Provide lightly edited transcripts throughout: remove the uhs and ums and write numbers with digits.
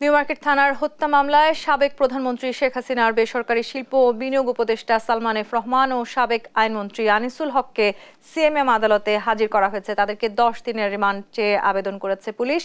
New market থানার হত্যা মামলায় সাবেক প্রধানমন্ত্রী শেখ হাসিনার বেসরকারি শিল্প ও বিনিয়োগ উপদেষ্টা সালমান এফ রহমান ও সাবেক আইনমন্ত্রী আনিসুল হককে সিএমএম আদালতে হাজির করা হয়েছে। তাদেরকে 10 দিনের রিমান্ড চেয়ে আবেদন করেছে পুলিশ।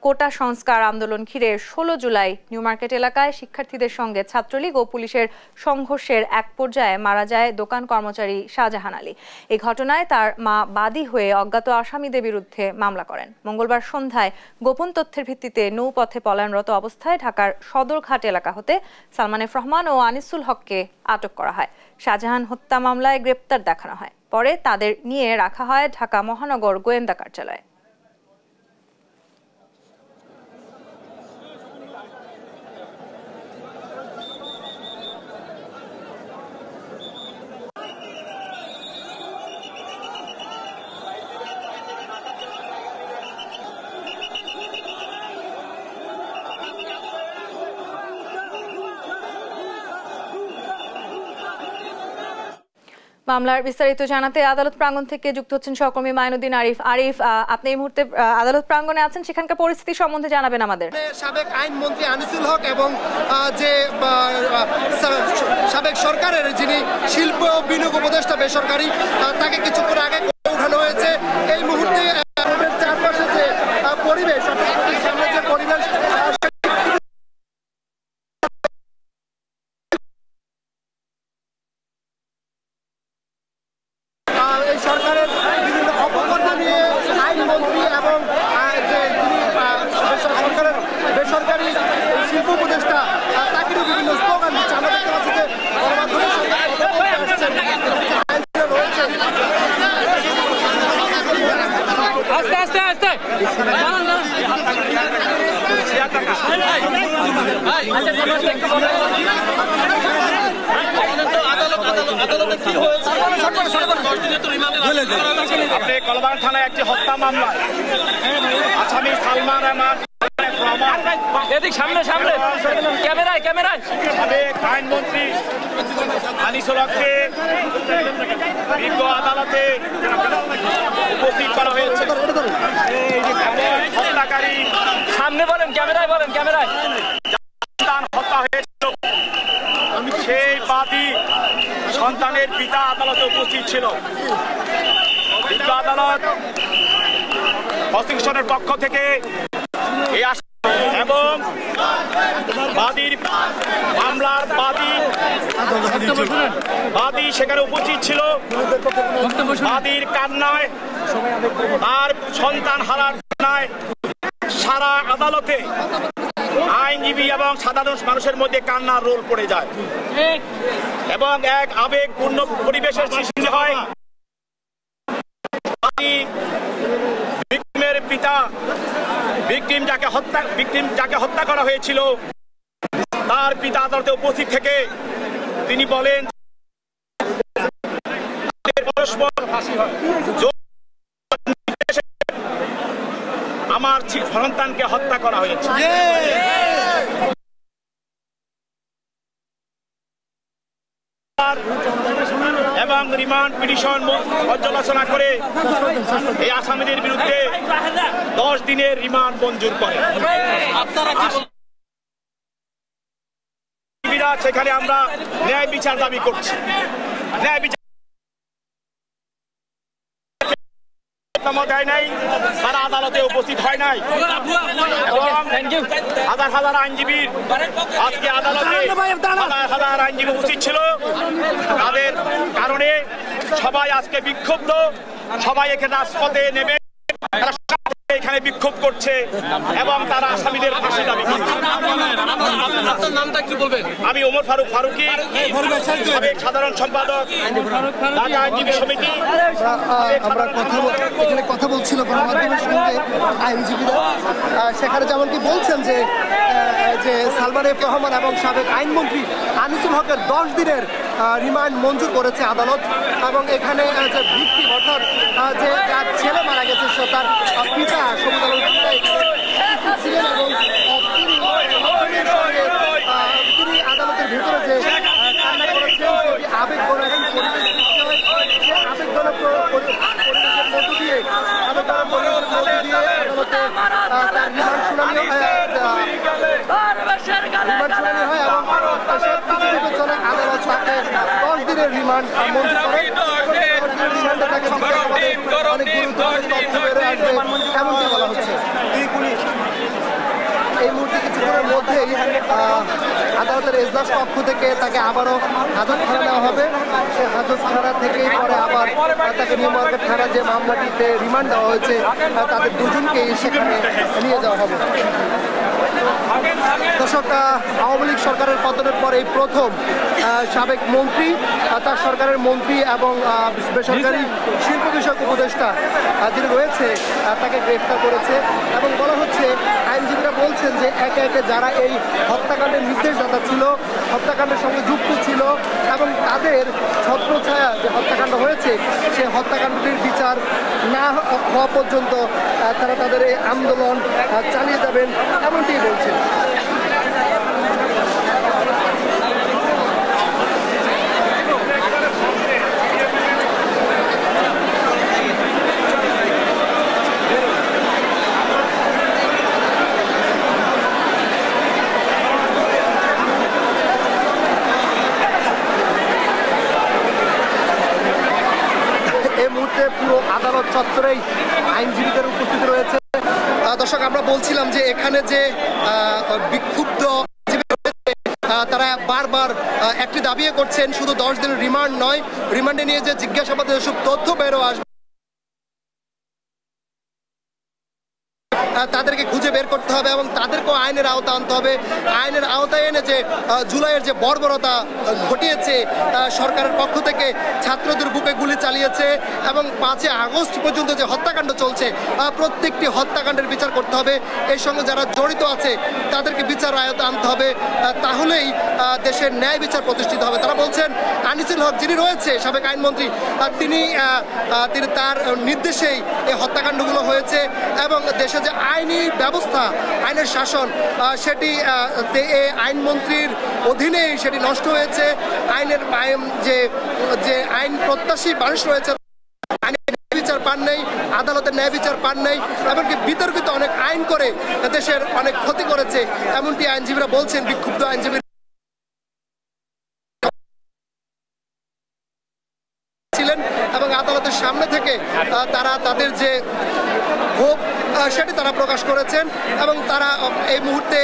কোটা সংস্কার আন্দোলন ঘিরে 16 জুলাই নিউ মার্কেট এলাকায় শিক্ষার্থীদের সঙ্গে ছাত্রলীগ ও পুলিশের সংঘর্ষের এক পর্যায়ে মারা যায় দোকান কর্মচারী শাহজাহান আলী। এই ঘটনায় তার মা বাদী হয়ে অজ্ঞাত আসামিদের বিরুদ্ধে মামলা করেন। মঙ্গলবার সন্ধ্যায় গোপন তথ্যের ভিত্তিতে নৌপথে পলায়নরত অবস্থায় ঢাকার সদরঘাট এলাকা হতে সালমান এফ রহমান ও আনিসুল হককে আটক করা হয়। শাহজাহান হত্যা মামলায় গ্রেপ্তার দেখানো হয়। পরে তাদের নিয়ে রাখা হয় ঢাকা মহানগর গোয়েন্দা কার্যালয়ে। মামলার বিস্তারিত জানাতে আদালত প্রাঙ্গণ থেকে যুক্ত হচ্ছেন সহকর্মী মাইনুদ্দিন আরিফ। আরিফ, আপনি এই মুহূর্তে আদালত প্রাঙ্গণে আছেন, সেখানকার পরিস্থিতি সম্বন্ধে জানাবেন আমাদের। সাবেক আইনমন্ত্রী আনিসুল হক এবং যে সাবেক সরকারের যিনি শিল্প বিনিয়োগ উপদেষ্টা বেসরকারি, তাকে কিছুক্ষণ আগে উঠানো হয়েছে। এই মুহূর্তে চারপাশে যে পরিবেশ, সামনে যে পরিবেশ, এই সরকারের বিভিন্ন অপকর্ম নিয়ে আইনমন্ত্রী এবং যে তিনি সরকারের বেসরকারি শিল্প উপদেষ্টা তাকেও বিভিন্ন স্লোগান দিচ্ছে। আমরা দেখতে পাচ্ছি যে গণমাধ্যমের সঙ্গে আপনি কলবাগান থানায় একটি হত্যা মামলায় আসামি সালমান সাবেক আইনমন্ত্রী আনিসুল হককে বিজ্ঞ আদালতে উপস্থিত করা হয়েছে। হত্যাকারী সামনে বলেন, ক্যামেরায় বলেন, ক্যামেরায় হত্যা হয়েছিল সেই বাদী সন্তানের পিতা আদালতে উপস্থিত ছিল। বিজ্ঞ আদালত প্রসিকিউশনের পক্ষ থেকে এই এবং বাদীর মামলার বাদী সেখানে উপস্থিত ছিল। বাদীর কান্নায়, তার সন্তান হারার কান্নায় সারা আদালতে আইনজীবী এবং সাধারণ মানুষের মধ্যে কান্নার রোল পড়ে যায় এবং এক আবেগপূর্ণ পরিবেশের সৃষ্টি হয়। ভিকটিমের পিতা, ভিকটিম যাকে হত্যা করা হয়েছিল, তার পিতা আদালতে উপস্থিত থেকে তিনি বলেন আমার সন্তানকে হত্যা করা হয়েছে। এবং রিমান্ড পিটিশন পর্যালোচনা করে এই আসামিদের বিরুদ্ধে 10 দিনের রিমান্ড মঞ্জুর করে। সেখানে আমরা ন্যায় বিচার দাবি করছি। ন্যায় বিচার দেয় নাই, তারা আদালতে উপস্থিত হয় নাই এবং হাজার হাজার আইনজীবীর আজকে আদালতে হাজার হাজার আইনজীবী উপস্থিত ছিল। তাদের কারণে সবাই আজকে বিক্ষুব্ধ, সবাই এখানে রাজপথে নেমে এখানে বিক্ষোভ করছে এবং তারা আসামিদের ফাঁসি দাবি করছে। আমি ওমর ফারুক ফারুকী, সাবেক সাধারণ সম্পাদক ঢাকা আইনজীবী সমিতি। আমরা এখানে কথা বলছিল গণমাধ্যমের সঙ্গে আইনজীবীরা, সেখানে যেমনটি বলছেন যে সালমান এফ রহমান এবং সাবেক আইনমন্ত্রী আনিসুল হকের 10 দিনের রিমান্ড মঞ্জুর করেছে আদালত। এবং এখানে যে ভিকটিম অর্থাৎ যে যার ছেলে মারা গেছে, সে তার পিতা সবুজ আলম ছিলেন এবং তিনি আদালতের ভেতরে যে কান্না করেছেন, আবেগঘন এবং পরিবেশ আবেগঘন পরিবেশের মধ্য দিয়ে আদালতে তার রিমান্ড শুনানি মুহূর্তে কিছুক্ষণের মধ্যেই আদালতের এজলাস কক্ষ থেকে তাকে আবারও হাজতখানা নেওয়া হবে। সেই হাজতখানা থেকেই পরে আবার তাকে নিউ মার্কেট থানার যে মামলাটিতে রিমান্ড দেওয়া হয়েছে তাদের দুজনকেই সেখানে নিয়ে যাওয়া হবে। দর্শক, আওয়ামী লীগ সরকারের পতনের পর এই প্রথম সাবেক মন্ত্রী, তার সরকারের মন্ত্রী এবং বেসরকারি শিল্প বিষয়ক উপদেষ্টা যিনি রয়েছে তাকে গ্রেফতার করেছে এবং বলা হচ্ছে, আইনজীবীরা বলছেন যে একে একে যারা এই হত্যাকাণ্ডের নির্দেশদাতা ছিল, হত্যাকাণ্ডের সঙ্গে যুক্ত ছিল এবং তাদের ছত্রছায়া যে হত্যাকাণ্ড হয়েছে সেই হত্যাকাণ্ডটির বিচার না হওয়া পর্যন্ত তারা তাদের এই আন্দোলন চালিয়ে যাবেন এমনটি বলছেন। পুরো আদালত চত্বরেই আইনজীবীদের উপস্থিতি রয়েছে। দর্শক, আমরা বলছিলাম যে এখানে যে বিক্ষুব্ধ তারা বারবার একটি দাবি করছেন, শুধু 10 দিনের রিমান্ড নয়, রিমান্ডে নিয়ে যে জিজ্ঞাসাবাদের যেসব তথ্য বেরো আসবে তাদেরকে খুঁজে বের করতে হবে এবং তাদেরকেও আইনের আওতা আনতে হবে। আইনের আওতায় এনে যে জুলাইয়ের যে বর্বরতা ঘটিয়েছে, সরকারের পক্ষ থেকে ছাত্রদের বুকে গুলি চালিয়েছে এবং 5 আগস্ট পর্যন্ত যে হত্যাকাণ্ড চলছে, প্রত্যেকটি হত্যাকাণ্ডের বিচার করতে হবে। এর সঙ্গে যারা জড়িত আছে তাদেরকে বিচার আয়ত্তে আনতে হবে, তাহলেই দেশের ন্যায় বিচার প্রতিষ্ঠিত হবে। তারা বলছেন, আনিসুল হক যিনি রয়েছে সাবেক আইনমন্ত্রী, তিনি তার নির্দেশেই এই হত্যাকাণ্ডগুলো হয়েছে এবং দেশে যে আইনি ব্যবস্থা, আইনের শাসন, সেটি আইনমন্ত্রীর অধীনেই সেটি নষ্ট হয়েছে। আইনের যে আইন প্রত্যাশী মানুষ রয়েছে বিচার পান নাই, আদালতের ন্যায় বিচার পান নাই, এমনকি বিতর্কিত অনেক আইন করে দেশের অনেক ক্ষতি করেছে এমনটি আইনজীবীরা বলছেন। বিক্ষুব্ধ আইনজীবী ছিলেন এবং আদালতের সামনে থেকে তারা তাদের যে ক্ষোভ সেটি তারা প্রকাশ করেছেন এবং তারা এই মুহূর্তে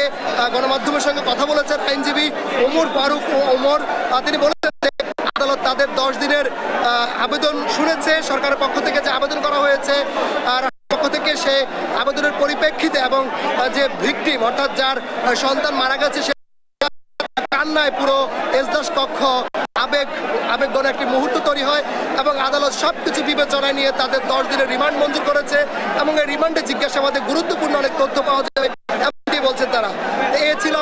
গণমাধ্যমের সঙ্গে কথা বলেছেন। আইনজীবী ওমর ফারুক ও ওমর, তিনি বলেছেন যে আদালত তাদের 10 দিনের আবেদন শুনেছে, সরকারের পক্ষ থেকে যে আবেদন করা হয়েছে আর পক্ষ থেকে সে আবেদনের পরিপ্রেক্ষিতে এবং যে ভিকটিম অর্থাৎ যার সন্তান মারা গেছে সে কান্নায় পুরো এজলাস কক্ষ আবেগঘন একটি মুহূর্ত তৈরি হয় এবং আদালত সবকিছু বিবেচনায় নিয়ে তাদের 10 দিনের রিমান্ড মঞ্জুর করেছে এবং এই রিমান্ডে জিজ্ঞাসাবাদে গুরুত্বপূর্ণ অনেক তথ্য পাওয়া যাবে এমনটি বলছেন তারা। এ ছিল